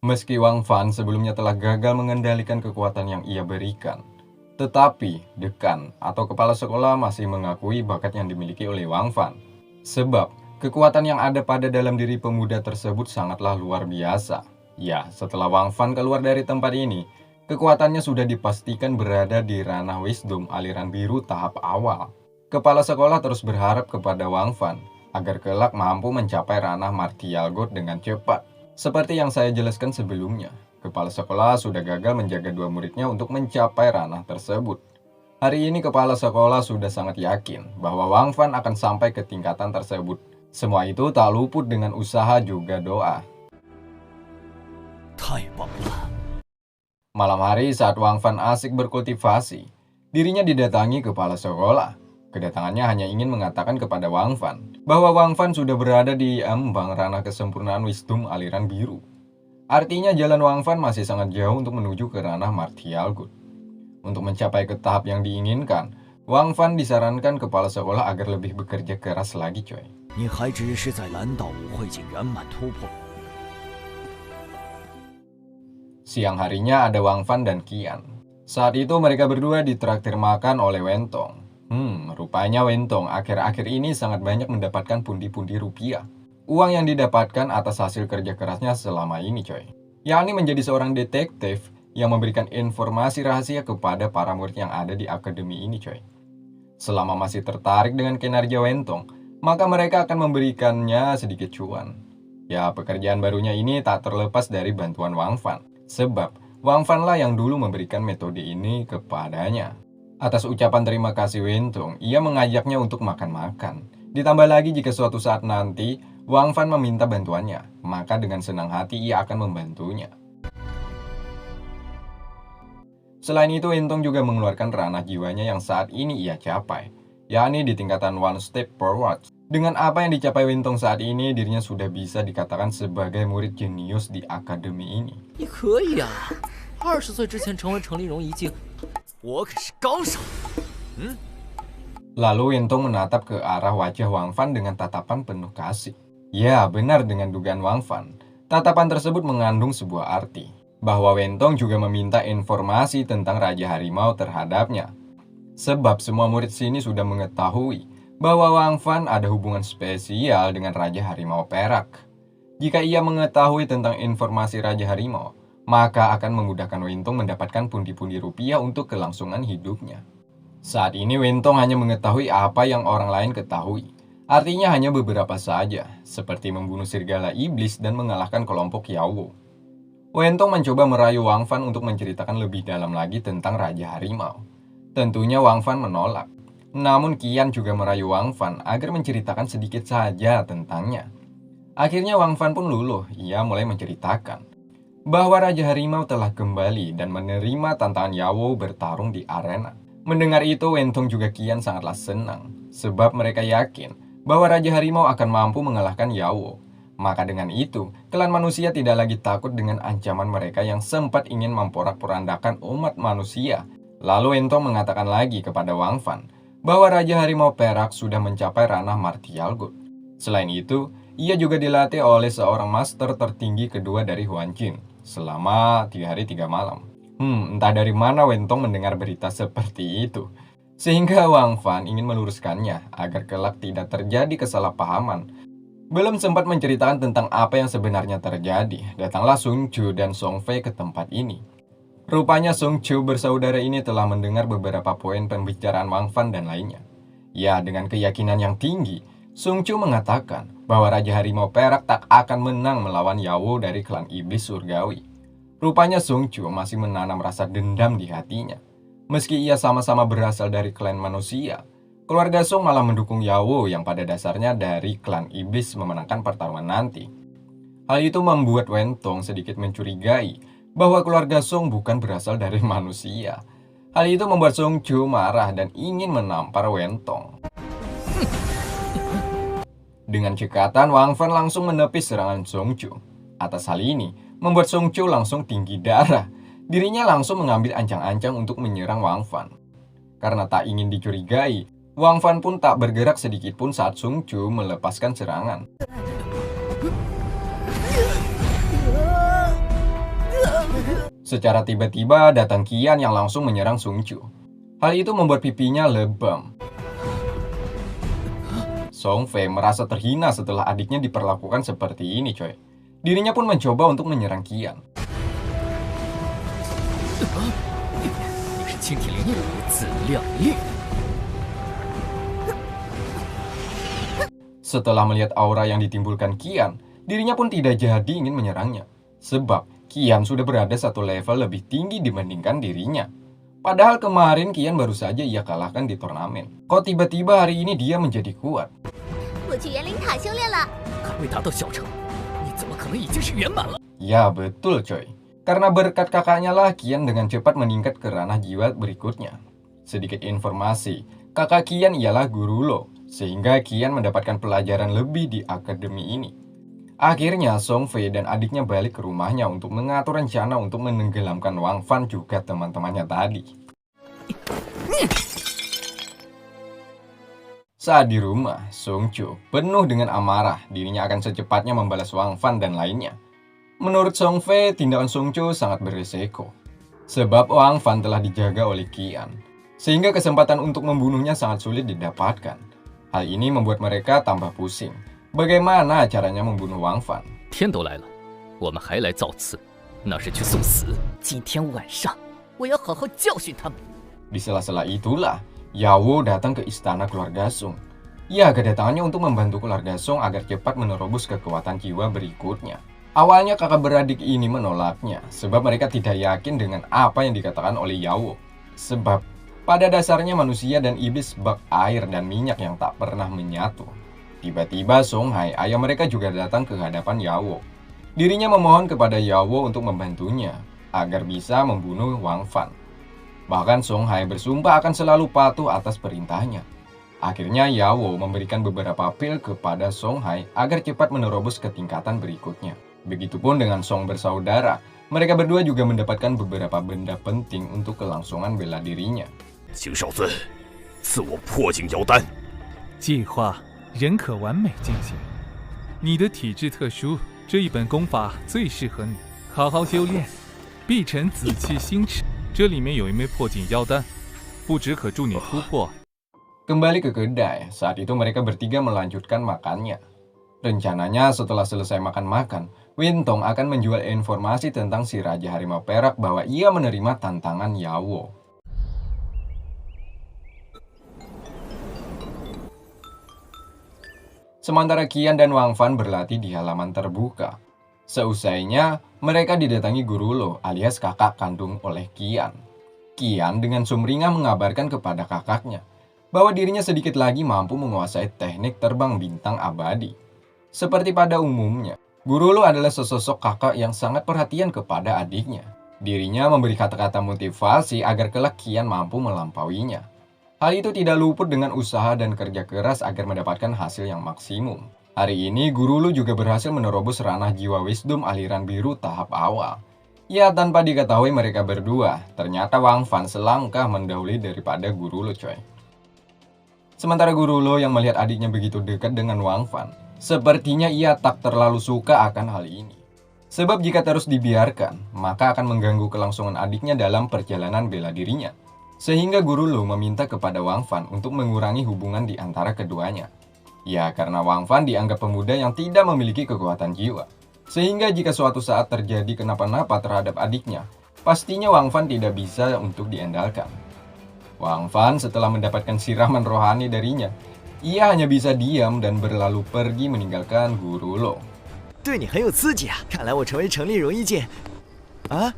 Meski Wang Fan sebelumnya telah gagal mengendalikan kekuatan yang ia berikan, tetapi dekan atau kepala sekolah masih mengakui bakat yang dimiliki oleh Wang Fan. Sebab, kekuatan yang ada pada dalam diri pemuda tersebut sangatlah luar biasa. Ya, setelah Wang Fan keluar dari tempat ini, kekuatannya sudah dipastikan berada di ranah wisdom aliran biru tahap awal. Kepala sekolah terus berharap kepada Wang Fan agar kelak mampu mencapai ranah martial god dengan cepat. Seperti yang saya jelaskan sebelumnya, kepala sekolah sudah gagal menjaga dua muridnya untuk mencapai ranah tersebut. Hari ini kepala sekolah sudah sangat yakin bahwa Wang Fan akan sampai ke tingkatan tersebut. Semua itu tak luput dengan usaha juga doa. Malam hari saat Wang Fan asik berkultivasi, dirinya didatangi kepala sekolah. Kedatangannya hanya ingin mengatakan kepada Wang Fan bahwa Wang Fan sudah berada di ambang ranah kesempurnaan wisdom aliran biru. Artinya jalan Wang Fan masih sangat jauh untuk menuju ke ranah martial god. Untuk mencapai ke tahap yang diinginkan, Wang Fan disarankan kepala sekolah agar lebih bekerja keras lagi coy. Siang harinya ada Wang Fan dan Qian. Saat itu mereka berdua ditraktir makan oleh Wentong. Rupanya Wentong akhir-akhir ini sangat banyak mendapatkan pundi-pundi rupiah. Uang yang didapatkan atas hasil kerja kerasnya selama ini coy. Yakni menjadi seorang detektif yang memberikan informasi rahasia kepada para murid yang ada di akademi ini coy. Selama masih tertarik dengan kinerja Wentong, maka mereka akan memberikannya sedikit cuan. Ya, pekerjaan barunya ini tak terlepas dari bantuan Wang Fan. Sebab, Wang Fan lah yang dulu memberikan metode ini kepadanya. Atas ucapan terima kasih Wentong, ia mengajaknya untuk makan-makan. Ditambah lagi jika suatu saat nanti Wang Fan meminta bantuannya, maka dengan senang hati ia akan membantunya. Selain itu, Wentong juga mengeluarkan ranah jiwanya yang saat ini ia capai, yakni di tingkatan one step forward. Dengan apa yang dicapai Wentong saat ini, dirinya sudah bisa dikatakan sebagai murid jenius di akademi ini. Lalu Wentong menatap ke arah wajah Wang Fan dengan tatapan penuh kasih. Ya, benar dengan dugaan Wang Fan. Tatapan tersebut mengandung sebuah arti, bahwa Wentong juga meminta informasi tentang Raja Harimau terhadapnya. Sebab semua murid sini sudah mengetahui bahwa Wang Fan ada hubungan spesial dengan Raja Harimau Perak. Jika ia mengetahui tentang informasi Raja Harimau, maka akan memudahkan Wentong mendapatkan pundi-pundi rupiah untuk kelangsungan hidupnya. Saat ini Wentong hanya mengetahui apa yang orang lain ketahui. Artinya hanya beberapa saja, seperti membunuh serigala iblis dan mengalahkan kelompok Yawo. Wentong mencoba merayu Wang Fan untuk menceritakan lebih dalam lagi tentang Raja Harimau. Tentunya Wang Fan menolak. Namun Qian juga merayu Wang Fan agar menceritakan sedikit saja tentangnya. Akhirnya Wang Fan pun luluh, ia mulai menceritakan bahwa Raja Harimau telah kembali dan menerima tantangan Yawo bertarung di arena. Mendengar itu, Wentong juga Qian sangatlah senang, sebab mereka yakin bahwa Raja Harimau akan mampu mengalahkan Yawo. Maka dengan itu, klan manusia tidak lagi takut dengan ancaman mereka yang sempat ingin memporak-porandakan umat manusia. Lalu Wentong mengatakan lagi kepada Wang Fan bahwa Raja Harimau Perak sudah mencapai ranah martial god. Selain itu, ia juga dilatih oleh seorang master tertinggi kedua dari Huan Jin selama 3 hari 3 malam. Entah dari mana Wentong mendengar berita seperti itu. Sehingga Wang Fan ingin meluruskannya agar kelak tidak terjadi kesalahpahaman. Belum sempat menceritakan tentang apa yang sebenarnya terjadi, datanglah Sun Chu dan Song Fei ke tempat ini. Rupanya Sun Chu bersaudara ini telah mendengar beberapa poin pembicaraan Wang Fan dan lainnya. Ya, dengan keyakinan yang tinggi, Sun Chu mengatakan bahwa Raja Harimau Perak tak akan menang melawan Yawo dari klan iblis surgawi. Rupanya Sun Chu masih menanam rasa dendam di hatinya. Meski ia sama-sama berasal dari klan manusia, keluarga Song malah mendukung Yawo yang pada dasarnya dari klan iblis memenangkan pertarungan nanti. Hal itu membuat Wentong sedikit mencurigai bahwa keluarga Song bukan berasal dari manusia. Hal itu membuat Song Chu marah dan ingin menampar Wentong. Dengan cekatan, Wang Fan langsung menepis serangan Song Chu. Atas hal ini, membuat Song Chu langsung tinggi darah. Dirinya langsung mengambil ancang-ancang untuk menyerang Wang Fan. Karena tak ingin dicurigai, Wang Fan pun tak bergerak sedikit pun saat Song Chu melepaskan serangan. Secara tiba-tiba datang Qian yang langsung menyerang Sung Chu. Hal itu membuat pipinya lebam. Song Fei merasa terhina setelah adiknya diperlakukan seperti ini, coy. Dirinya pun mencoba untuk menyerang Qian. Setelah melihat aura yang ditimbulkan Qian, dirinya pun tidak jadi ingin menyerangnya. Sebab Qian sudah berada satu level lebih tinggi dibandingkan dirinya. Padahal kemarin Qian baru saja ia kalahkan di turnamen. Kok tiba-tiba hari ini dia menjadi kuat? Ya betul coy. Karena berkat kakaknya lah Qian dengan cepat meningkat ke ranah jiwa berikutnya. Sedikit informasi, kakak Qian ialah Guru Lo, sehingga Qian mendapatkan pelajaran lebih di akademi ini. Akhirnya Song Fei dan adiknya balik ke rumahnya untuk mengatur rencana untuk menenggelamkan Wang Fan juga teman-temannya tadi. Saat di rumah, Sung Chu penuh dengan amarah, dirinya akan secepatnya membalas Wang Fan dan lainnya. Menurut Song Fei, tindakan Sung Chu sangat beresiko. Sebab Wang Fan telah dijaga oleh Qian, sehingga kesempatan untuk membunuhnya sangat sulit didapatkan. Hal ini membuat mereka tambah pusing. Bagaimana caranya membunuh Wang Fan? Di sela-sela itulah, Yao datang ke istana keluarga Sung. Ya, kedatangannya untuk membantu keluarga Sung agar cepat menerobos kekuatan jiwa berikutnya. Awalnya kakak beradik ini menolaknya, sebab mereka tidak yakin dengan apa yang dikatakan oleh Yao. Sebab pada dasarnya manusia dan iblis bak air dan minyak yang tak pernah menyatu. Tiba-tiba Song Hai, ayah mereka juga datang ke hadapan Yao. Dirinya memohon kepada Yao untuk membantunya agar bisa membunuh Wang Fan. Bahkan Song Hai bersumpah akan selalu patuh atas perintahnya. Akhirnya Yao memberikan beberapa pil kepada Song Hai agar cepat menerobos ke tingkatan berikutnya. Begitupun dengan Song bersaudara, mereka berdua juga mendapatkan beberapa benda penting untuk kelangsungan bela dirinya. 人可完美进行，你的体质特殊，这一本功法最适合你，好好修炼，必成紫气星矢。这里面有一枚破镜妖丹，不只可助你突破。Kembali ke kedai, saat itu mereka bertiga melanjutkan makannya. Rencananya setelah selesai makan-makan, Wintong akan menjual informasi tentang si Raja Harimau Perak bahwa ia menerima tantangan Yao. Sementara Qian dan Wang Fan berlatih di halaman terbuka. Seusainya, mereka didatangi Guru Lo alias kakak kandung oleh Qian. Qian dengan sumringah mengabarkan kepada kakaknya bahwa dirinya sedikit lagi mampu menguasai teknik terbang bintang abadi. Seperti pada umumnya, Guru Lo adalah sesosok kakak yang sangat perhatian kepada adiknya. Dirinya memberi kata-kata motivasi agar kelak Qian mampu melampauinya. Hal itu tidak luput dengan usaha dan kerja keras agar mendapatkan hasil yang maksimum. Hari ini, Guru Lu juga berhasil menerobos ranah jiwa wisdom aliran biru tahap awal. Ya, tanpa diketahui mereka berdua, ternyata Wang Fan selangkah mendahului daripada Guru Lu, coy. Sementara Guru Lu yang melihat adiknya begitu dekat dengan Wang Fan, sepertinya ia tak terlalu suka akan hal ini. Sebab jika terus dibiarkan, maka akan mengganggu kelangsungan adiknya dalam perjalanan bela dirinya. Sehingga Guru Lu meminta kepada Wang Fan untuk mengurangi hubungan di antara keduanya. Ya, karena Wang Fan dianggap pemuda yang tidak memiliki kekuatan jiwa. Sehingga jika suatu saat terjadi kenapa-napa terhadap adiknya, pastinya Wang Fan tidak bisa untuk diandalkan. Wang Fan setelah mendapatkan siraman rohani darinya, ia hanya bisa diam dan berlalu pergi meninggalkan Guru Lu. 对你很有刺激啊！看来我成为成立荣誉界啊。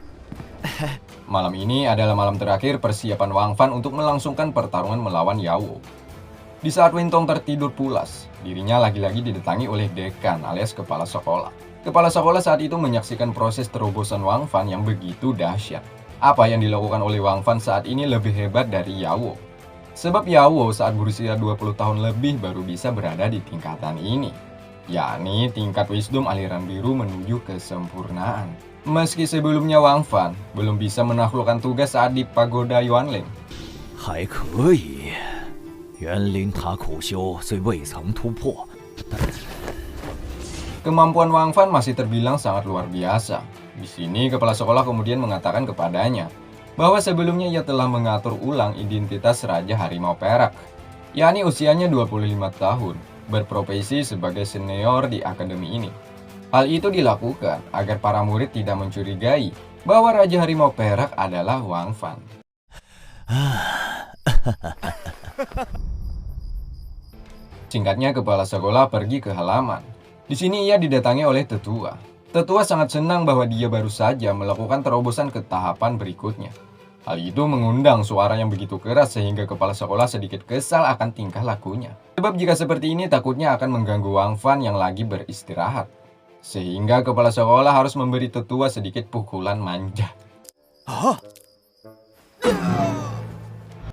Malam ini adalah malam terakhir persiapan Wang Fan untuk melangsungkan pertarungan melawan Yao. Di saat Wintong tertidur pulas, dirinya lagi-lagi didatangi oleh dekan alias kepala sekolah. Kepala sekolah saat itu menyaksikan proses terobosan Wang Fan yang begitu dahsyat. Apa yang dilakukan oleh Wang Fan saat ini lebih hebat dari Yao. Sebab Yao saat berusia 20 tahun lebih baru bisa berada di tingkatan ini. Yakni tingkat wisdom aliran biru menuju kesempurnaan. Meski sebelumnya Wang Fan belum bisa menaklukkan tugas saat di Pagoda Yuanling. 还可以，园灵塔苦修虽未曾突破， Kemampuan Wang Fan masih terbilang sangat luar biasa. Di sini kepala sekolah kemudian mengatakan kepadanya bahwa sebelumnya ia telah mengatur ulang identitas Raja Harimau Perak, yakni usianya 25 tahun, berprofesi sebagai senior di akademi ini. Hal itu dilakukan agar para murid tidak mencurigai bahwa Raja Harimau Perak adalah Wang Fan. Singkatnya, kepala sekolah pergi ke halaman. Di sini ia didatangi oleh tetua. Tetua sangat senang bahwa dia baru saja melakukan terobosan ke tahapan berikutnya. Hal itu mengundang suara yang begitu keras sehingga kepala sekolah sedikit kesal akan tingkah lakunya. Sebab jika seperti ini takutnya akan mengganggu Wang Fan yang lagi beristirahat. Sehingga kepala sekolah harus memberi tetua sedikit pukulan manja.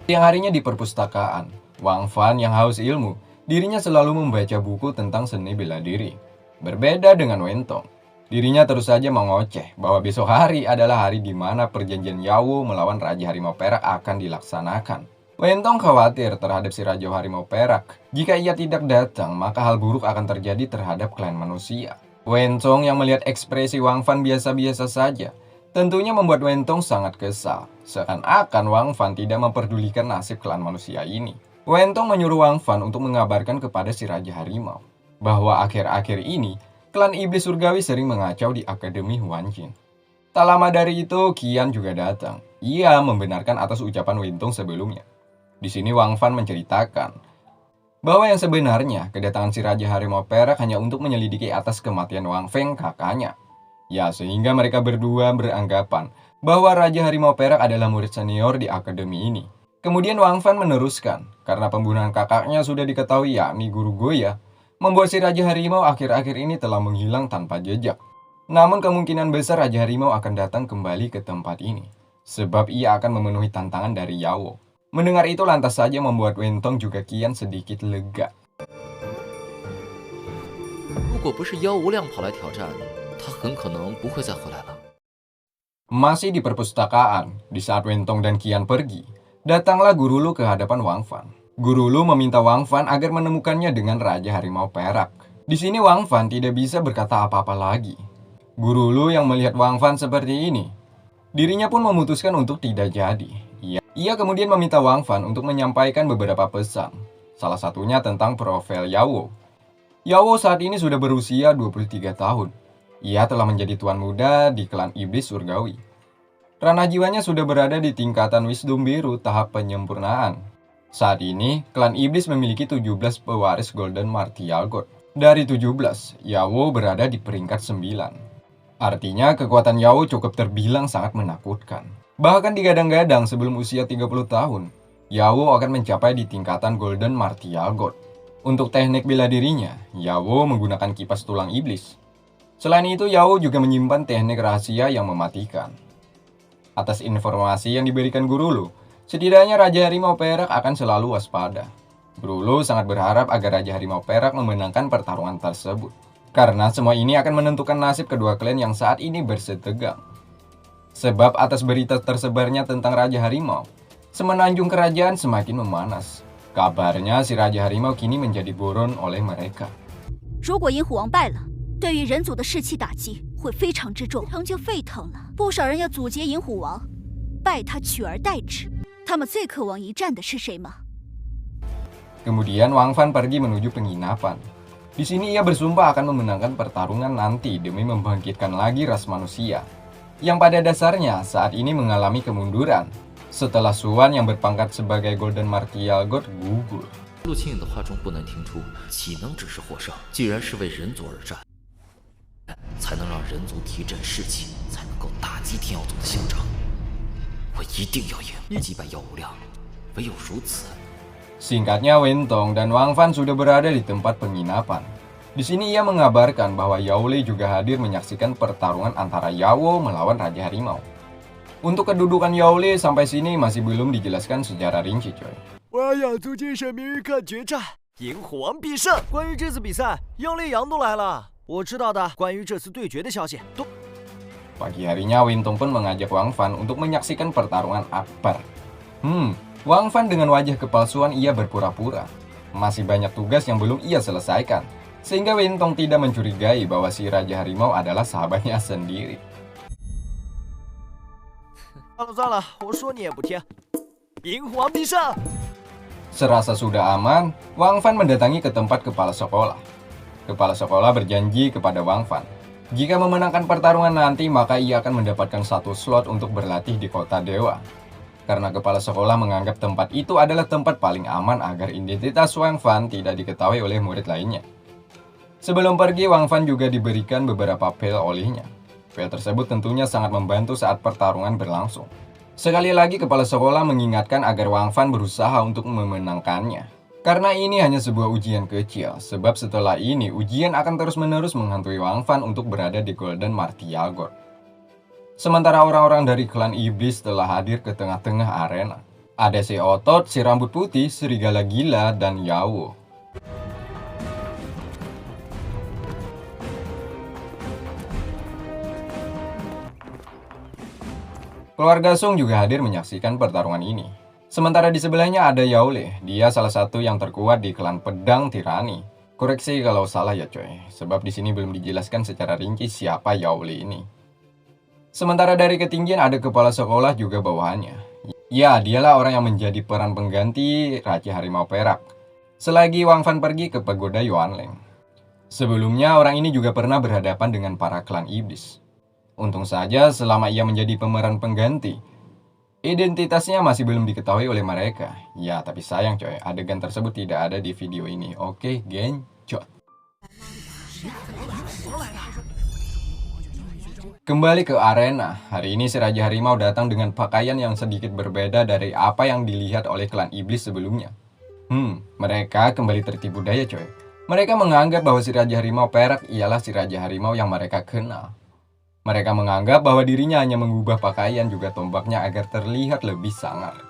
Siang harinya di perpustakaan, Wang Fan yang haus ilmu, dirinya selalu membaca buku tentang seni bela diri. Berbeda dengan Wentong, dirinya terus saja mengoceh bahwa besok hari adalah hari di mana perjanjian Yawo melawan Raja Harimau Perak akan dilaksanakan. Wentong khawatir terhadap si Raja Harimau Perak. Jika ia tidak datang, maka hal buruk akan terjadi terhadap klan manusia. Wentong yang melihat ekspresi Wang Fan biasa-biasa saja, tentunya membuat Wentong sangat kesal. Seakan-akan Wang Fan tidak memperdulikan nasib klan manusia ini. Wentong menyuruh Wang Fan untuk mengabarkan kepada si Raja Harimau bahwa akhir-akhir ini klan iblis surgawi sering mengacau di Akademi Huanjin. Tak lama dari itu, Qian juga datang. Ia membenarkan atas ucapan Wentong sebelumnya. Di sini Wang Fan menceritakan bahwa yang sebenarnya kedatangan si Raja Harimau Perak hanya untuk menyelidiki atas kematian Wang Feng kakaknya. Ya, sehingga mereka berdua beranggapan bahwa Raja Harimau Perak adalah murid senior di akademi ini. Kemudian Wang Fan meneruskan, karena pembunuhan kakaknya sudah diketahui yakni Guru Goya, membuat si Raja Harimau akhir-akhir ini telah menghilang tanpa jejak. Namun kemungkinan besar Raja Harimau akan datang kembali ke tempat ini, sebab ia akan memenuhi tantangan dari Yawo. Mendengar itu lantas saja membuat Wentong juga Qian sedikit lega. 如果不是妖无量跑来挑战，他很可能不会再回来了。 Masih di perpustakaan, di saat Wentong dan Qian pergi, datanglah Guru Lu ke hadapan Wang Fan. Guru Lu meminta Wang Fan agar menemukannya dengan Raja Harimau Perak. Di sini Wang Fan tidak bisa berkata apa-apa lagi. Guru Lu yang melihat Wang Fan seperti ini, dirinya pun memutuskan untuk tidak jadi. Ia kemudian meminta Wang Fan untuk menyampaikan beberapa pesan, salah satunya tentang profil Yawo. Yawo saat ini sudah berusia 23 tahun. Ia telah menjadi tuan muda di klan iblis surgawi. Ranah jiwanya sudah berada di tingkatan wisdom biru tahap penyempurnaan. Saat ini, klan iblis memiliki 17 pewaris Golden Martial God. Dari 17, Yawo berada di peringkat 9. Artinya, kekuatan Yawo cukup terbilang sangat menakutkan. Bahkan digadang-gadang sebelum usia 30 tahun, Yawo akan mencapai di tingkatan Golden Martial God. Untuk teknik bela dirinya, Yawo menggunakan kipas tulang iblis. Selain itu, Yawo juga menyimpan teknik rahasia yang mematikan. Atas informasi yang diberikan Guru Lu, setidaknya Raja Harimau Perak akan selalu waspada. Guru Lu sangat berharap agar Raja Harimau Perak memenangkan pertarungan tersebut, karena semua ini akan menentukan nasib kedua klan yang saat ini bersetegang. Sebab atas berita tersebarnya tentang Raja Harimau, semenanjung kerajaan semakin memanas. Kabarnya si Raja Harimau kini menjadi buron oleh mereka. 如果银虎王败了，对于人族的士气打击会非常之重，城就沸腾了。不少人要阻截银虎王，拜他取而代之。他们最渴望一战的是谁吗？ Kemudian Wang Fan pergi menuju penginapan. Di sini ia bersumpah akan memenangkan pertarungan nanti demi membangkitkan lagi ras manusia, yang pada dasarnya saat ini mengalami kemunduran setelah Suan yang berpangkat sebagai Golden Martial God gugur. 陆清影的话中不能听出岂能只是获胜？既然是为人族而战，才能让人族提振士气，才能够打击天妖族的嚣张。我一定要赢，击败妖无量，唯有如此。 Singkatnya, Wentong dan Wang Fan sudah berada di tempat penginapan. Di sini ia mengabarkan bahwa Yao Lei juga hadir menyaksikan pertarungan antara Yawo melawan Raja Harimau. Untuk kedudukan Yao Lei sampai sini masih belum dijelaskan secara rinci, coy. 我要养足精神，明日看决战，银虎王必胜。关于这次比赛，妖烈阳都来了。我知道的关于这次对决的消息都。 Pagi harinya, Wentong pun mengajak Wang Fan untuk menyaksikan pertarungan akbar. Wang Fan dengan wajah kepalsuan ia berpura-pura. Masih banyak tugas yang belum ia selesaikan, sehingga Wentong tidak mencurigai bahwa si Raja Harimau adalah sahabatnya sendiri. 算了，我说你也不听。银虎王必胜！ Serasa sudah aman, Wang Fan mendatangi ke tempat kepala sekolah. Kepala sekolah berjanji kepada Wang Fan, jika memenangkan pertarungan nanti maka ia akan mendapatkan satu slot untuk berlatih di kota dewa. Karena kepala sekolah menganggap tempat itu adalah tempat paling aman agar identitas Wang Fan tidak diketahui oleh murid lainnya. Sebelum pergi, Wang Fan juga diberikan beberapa pil olehnya. Pil tersebut tentunya sangat membantu saat pertarungan berlangsung. Sekali lagi kepala sekolah mengingatkan agar Wang Fan berusaha untuk memenangkannya. Karena ini hanya sebuah ujian kecil, sebab setelah ini ujian akan terus-menerus menghantui Wang Fan untuk berada di Golden Martial God. Sementara orang-orang dari klan iblis telah hadir ke tengah-tengah arena. Ada si Otot, si rambut putih, serigala gila, dan Yawo. Keluarga Song juga hadir menyaksikan pertarungan ini. Sementara di sebelahnya ada Yao Le, dia salah satu yang terkuat di klan pedang tirani. Koreksi kalau salah ya coy, sebab di sini belum dijelaskan secara rinci siapa Yao Le ini. Sementara dari ketinggian ada kepala sekolah juga bawahannya. Ya, dialah orang yang menjadi peran pengganti Raja Harimau Perak selagi Wang Fan pergi ke pagoda Yuanleng. Sebelumnya orang ini juga pernah berhadapan dengan para klan iblis. Untung saja selama ia menjadi pemeran pengganti, identitasnya masih belum diketahui oleh mereka. Ya, tapi sayang coy, adegan tersebut tidak ada di video ini. Oke, gencot. Kembali ke arena, hari ini si Raja Harimau datang dengan pakaian yang sedikit berbeda dari apa yang dilihat oleh klan iblis sebelumnya. Mereka kembali tertipu daya coy. Mereka menganggap bahwa si Raja Harimau Perak ialah si Raja Harimau yang mereka kenal. Mereka menganggap bahwa dirinya hanya mengubah pakaian juga tombaknya agar terlihat lebih sangar.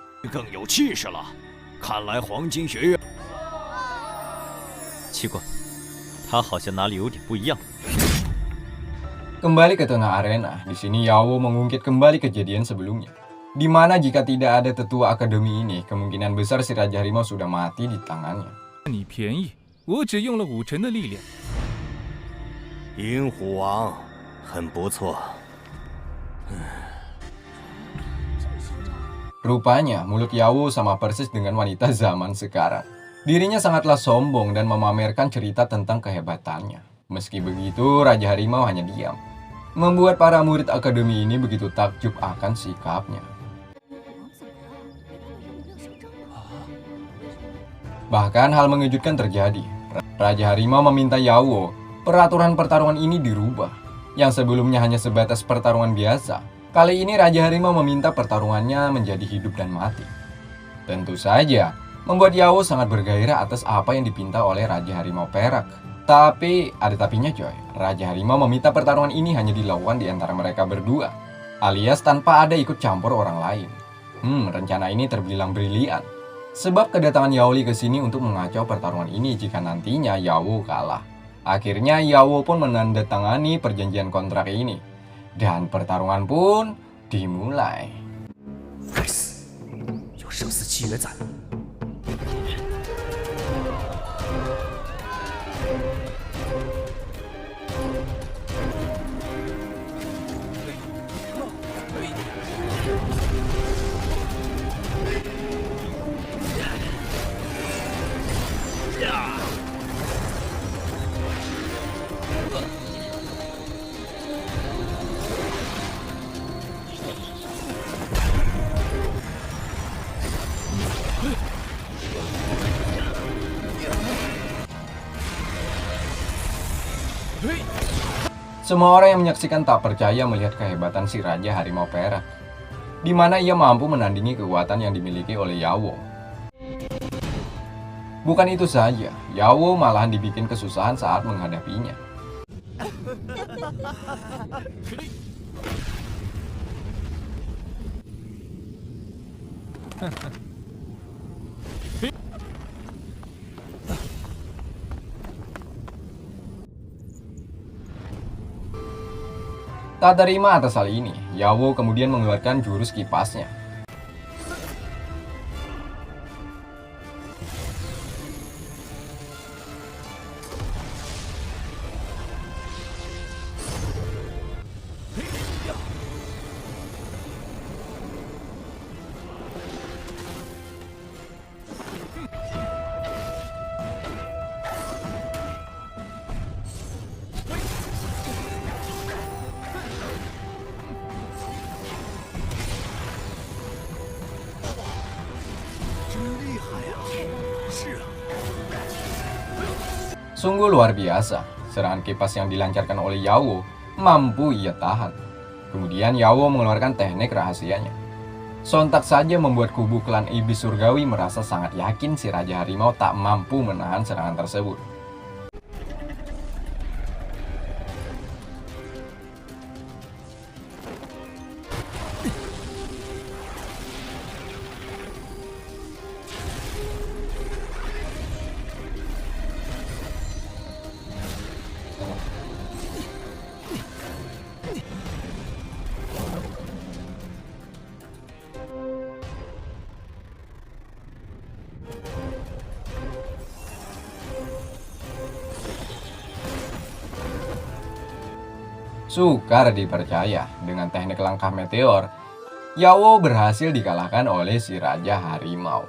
Kembali ke tengah arena, di sini Yawo mengungkit kembali kejadian sebelumnya. Di mana jika tidak ada tetua akademi ini, kemungkinan besar si Raja Harimau sudah mati di tangannya. 你便宜，我只用了50%的力量。银虎王。 很不错。Rupanya, mulut Yawo sama persis dengan wanita zaman sekarang. Dirinya sangatlah sombong dan memamerkan cerita tentang kehebatannya. Meski begitu, Raja Harimau hanya diam. Membuat para murid akademi ini begitu takjub akan sikapnya. Bahkan hal mengejutkan terjadi. Raja Harimau meminta Yawo, peraturan pertarungan ini dirubah. Yang sebelumnya hanya sebatas pertarungan biasa, kali ini Raja Harimau meminta pertarungannya menjadi hidup dan mati. Tentu saja, membuat Yawo sangat bergairah atas apa yang dipinta oleh Raja Harimau Perak. Tapi, ada tapinya coy, Raja Harimau meminta pertarungan ini hanya dilakukan di antara mereka berdua, alias tanpa ada ikut campur orang lain. Rencana ini terbilang brilian, sebab kedatangan Yao Li ke sini untuk mengacau pertarungan ini jika nantinya Yawo kalah. Akhirnya Yawo pun menandatangani perjanjian kontrak ini. Dan pertarungan pun dimulai. Semua orang yang menyaksikan tak percaya melihat kehebatan si Raja Harimau Perak, di mana ia mampu menandingi kekuatan yang dimiliki oleh Yawo. Bukan itu saja, Yawo malahan dibikin kesusahan saat menghadapinya. Tak terima atas hal ini, Yawo kemudian mengeluarkan jurus kipasnya. Sungguh luar biasa, serangan kipas yang dilancarkan oleh Yawo mampu ia tahan. Kemudian Yawo mengeluarkan teknik rahasianya. Sontak saja membuat kubu klan iblis surgawi merasa sangat yakin si Raja Harimau tak mampu menahan serangan tersebut. Sukar dipercaya, dengan teknik langkah meteor, Yawo berhasil dikalahkan oleh si Raja Harimau.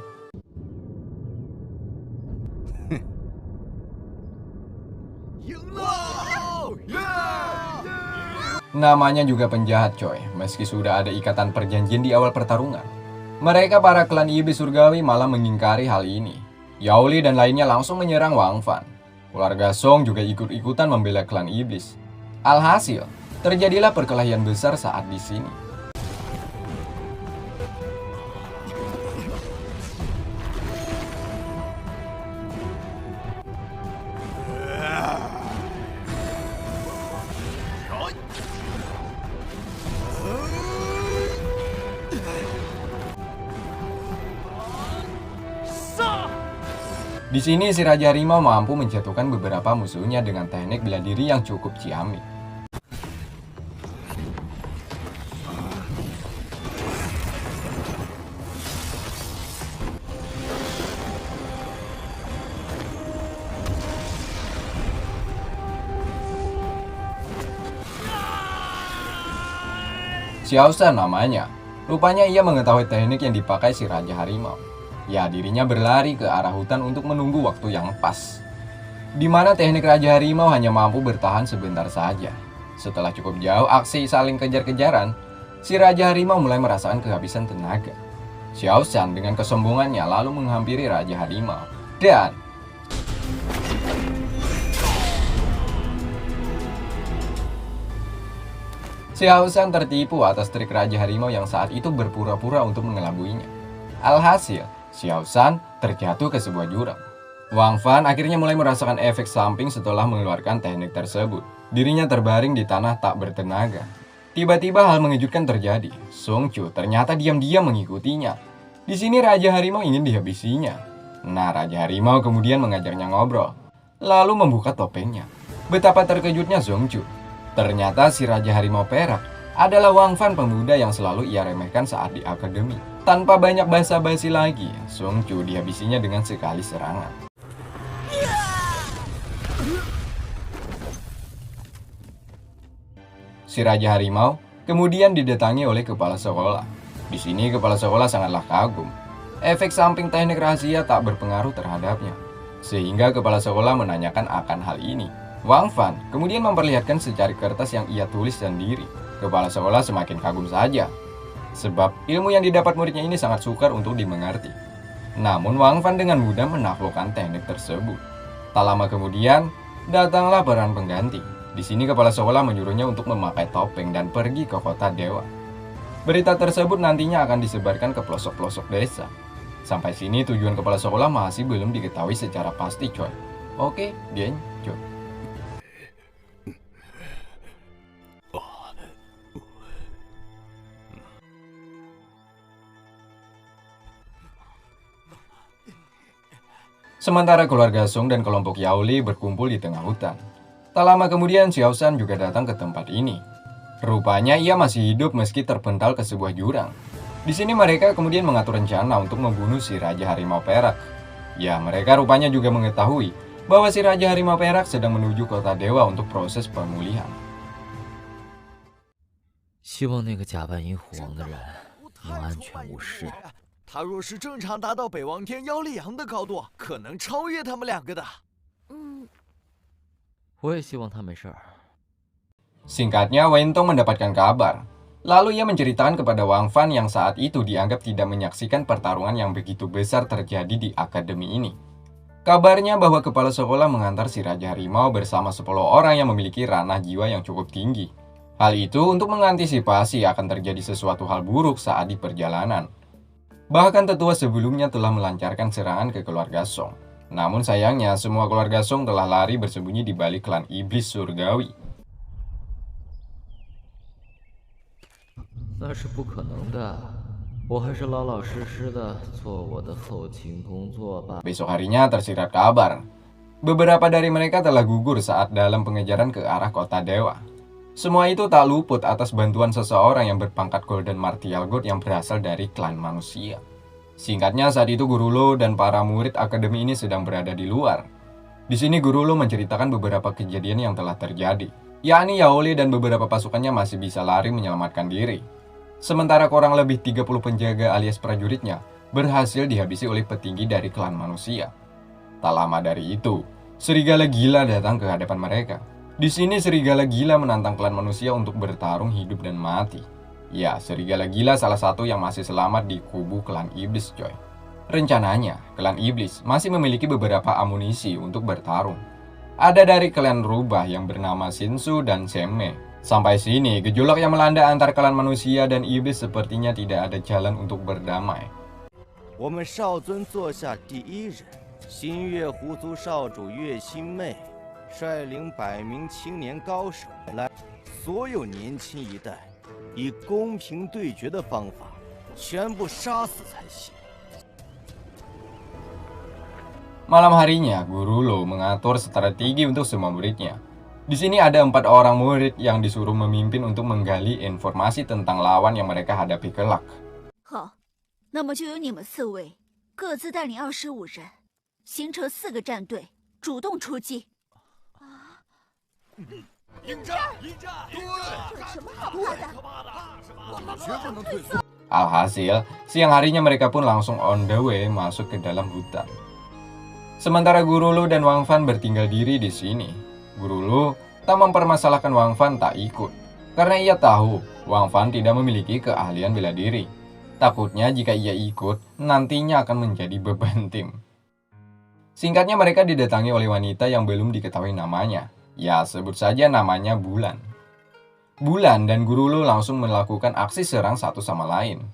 Namanya juga penjahat coy, meski sudah ada ikatan perjanjian di awal pertarungan. Mereka para klan iblis surgawi malah mengingkari hal ini. Yao Li dan lainnya langsung menyerang Wang Fan. Keluarga Song juga ikut-ikutan membela klan iblis. Alhasil, terjadilah perkelahian besar saat di sini. Di sini si Raja Harimau mampu menjatuhkan beberapa musuhnya dengan teknik bela diri yang cukup ciamik. Xiao Shan namanya. Rupanya ia mengetahui teknik yang dipakai si Raja Harimau. Ya, dirinya berlari ke arah hutan untuk menunggu waktu yang pas. Di mana teknik Raja Harimau hanya mampu bertahan sebentar saja. Setelah cukup jauh aksi saling kejar-kejaran, si Raja Harimau mulai merasakan kehabisan tenaga. Xiao Shan dengan kesombongannya lalu menghampiri Raja Harimau. Dan Xiao Shan tertipu atas trik Raja Harimau yang saat itu berpura-pura untuk mengelabuinya. Alhasil, Xiao Shan terjatuh ke sebuah jurang. Wang Fan akhirnya mulai merasakan efek samping setelah mengeluarkan teknik tersebut. Dirinya terbaring di tanah tak bertenaga. Tiba-tiba hal mengejutkan terjadi. Song Chu ternyata diam-diam mengikutinya. Di sini Raja Harimau ingin dihabisinya. Nah, Raja Harimau kemudian mengajaknya ngobrol, lalu membuka topengnya. Betapa terkejutnya Song Chu. Ternyata si Raja Harimau perak adalah Wang Fan, pemuda yang selalu ia remehkan saat di akademi. Tanpa banyak basa-basi lagi, Song Chu dihabisinya dengan sekali serangan. Si Raja Harimau kemudian didatangi oleh kepala sekolah. Di sini kepala sekolah sangatlah kagum. Efek samping teknik rahasia tak berpengaruh terhadapnya. Sehingga kepala sekolah menanyakan akan hal ini. Wang Fan kemudian memperlihatkan secari kertas yang ia tulis sendiri. Kepala sekolah semakin kagum saja. Sebab ilmu yang didapat muridnya ini sangat sukar untuk dimengerti. Namun Wang Fan dengan mudah menaklukkan teknik tersebut. Tak lama kemudian, datanglah peran pengganti. Di sini kepala sekolah menyuruhnya untuk memakai topeng dan pergi ke kota dewa. Berita tersebut nantinya akan disebarkan ke pelosok-pelosok desa. Sampai sini tujuan kepala sekolah masih belum diketahui secara pasti coy. Oke, lanjut. Sementara keluarga Song dan kelompok Yao Li berkumpul di tengah hutan. Tak lama kemudian Xiao Shan juga datang ke tempat ini. Rupanya ia masih hidup meski terpental ke sebuah jurang. Di sini mereka kemudian mengatur rencana untuk membunuh si Raja Harimau Perak. Ya, mereka rupanya juga mengetahui bahwa si Raja Harimau Perak sedang menuju kota dewa untuk proses pemulihan. 希望那个假扮银虎王的人能安全无事。 他若是正常达到北王天妖力阳的高度，可能超越他们两个的。我也希望他没事儿。 Singkatnya, Wentong mendapatkan kabar. Lalu ia menceritakan kepada Wang Fan yang saat itu dianggap tidak menyaksikan pertarungan yang begitu besar terjadi di akademi ini. Kabarnya bahwa kepala sekolah mengantar si Raja Harimau bersama 10 orang yang memiliki ranah jiwa yang cukup tinggi. Hal itu untuk mengantisipasi akan terjadi sesuatu hal buruk saat di perjalanan. Bahkan tetua sebelumnya telah melancarkan serangan ke keluarga Song. Namun sayangnya semua keluarga Song telah lari bersembunyi di balik klan iblis surgawi. 那是不可能的，我还是老老实实的做我的后勤工作吧。 Besok harinya tersirat kabar. Beberapa dari mereka telah gugur saat dalam pengejaran ke arah kota dewa. Semua itu tak luput atas bantuan seseorang yang berpangkat Golden Martial God yang berasal dari klan manusia. Singkatnya saat itu Guru Lo dan para murid akademi ini sedang berada di luar. Di sini Guru Lo menceritakan beberapa kejadian yang telah terjadi, yakni Yaoli dan beberapa pasukannya masih bisa lari menyelamatkan diri. Sementara kurang lebih 30 penjaga alias prajuritnya berhasil dihabisi oleh petinggi dari klan manusia. Tak lama dari itu, serigala gila datang ke hadapan mereka. Di sini serigala gila menantang klan manusia untuk bertarung hidup dan mati. Ya, serigala gila salah satu yang masih selamat di kubu klan iblis, coy. Rencananya, klan iblis masih memiliki beberapa amunisi untuk bertarung. Ada dari klan rubah yang bernama Shinsu dan Semme. Sampai sini, gejolak yang melanda antar klan manusia dan iblis sepertinya tidak ada jalan untuk berdamai. 我们少尊座下第一人，新月狐族少主月心妹，率领100名青年高手来，所有年轻一代以公平对决的方法，全部杀死才行。 Malam harinya, Guru Lo mengatur strategi untuk semua muridnya. Di sini ada 4 orang murid yang disuruh memimpin untuk menggali informasi tentang lawan yang mereka hadapi kelak. 好，那么就由你们4位各自带领25人，形成4个战队，主动出击。迎战！迎战！对，有什么好怕的？我们绝不能退缩。 Alhasil, siang harinya mereka pun langsung on the way masuk ke dalam hutan. Sementara Guru Lo dan Wang Fan bertinggal diri di sini. Guru Lo tak mempermasalahkan Wang Fan tak ikut, karena ia tahu Wang Fan tidak memiliki keahlian bela diri. Takutnya jika ia ikut, nantinya akan menjadi beban tim. Singkatnya mereka didatangi oleh wanita yang belum diketahui namanya. Ya, sebut saja namanya Bulan. Bulan dan Guru Lo langsung melakukan aksi serang satu sama lain.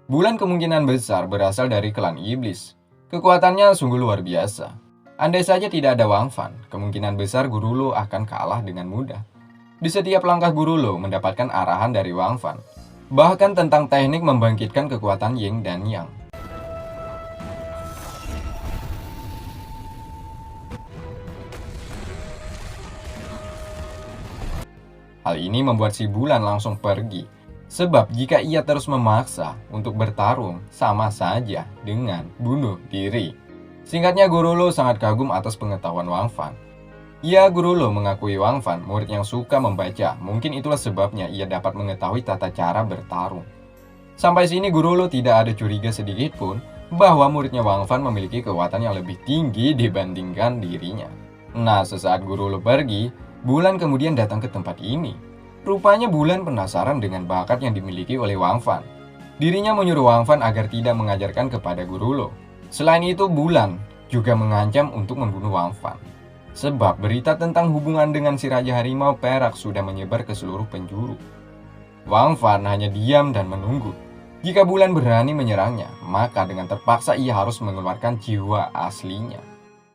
Bulan kemungkinan besar berasal dari klan iblis. Kekuatannya sungguh luar biasa. Andai saja tidak ada Wang Fan, kemungkinan besar Guru Lo akan kalah dengan mudah. Di setiap langkah Guru Lo mendapatkan arahan dari Wang Fan, bahkan tentang teknik membangkitkan kekuatan Yin dan Yang. Hal ini membuat si Bulan langsung pergi. Sebab jika ia terus memaksa untuk bertarung, sama saja dengan bunuh diri. Singkatnya Guru Lo sangat kagum atas pengetahuan Wang Fan. Ya, Guru Lo mengakui Wang Fan murid yang suka membaca. Mungkin itulah sebabnya ia dapat mengetahui tata cara bertarung. Sampai sini Guru Lo tidak ada curiga sedikit pun bahwa muridnya Wang Fan memiliki kekuatan yang lebih tinggi dibandingkan dirinya. Nah, sesaat Guru Lo pergi, Bulan kemudian datang ke tempat ini. Rupanya Bulan penasaran dengan bakat yang dimiliki oleh Wang Fan. Dirinya menyuruh Wang Fan agar tidak mengajarkan kepada Guru Lo. Selain itu, Bulan juga mengancam untuk membunuh Wang Fan. Sebab berita tentang hubungan dengan si Raja Harimau Perak sudah menyebar ke seluruh penjuru. Wang Fan hanya diam dan menunggu. Jika Bulan berani menyerangnya, maka dengan terpaksa ia harus mengeluarkan jiwa aslinya.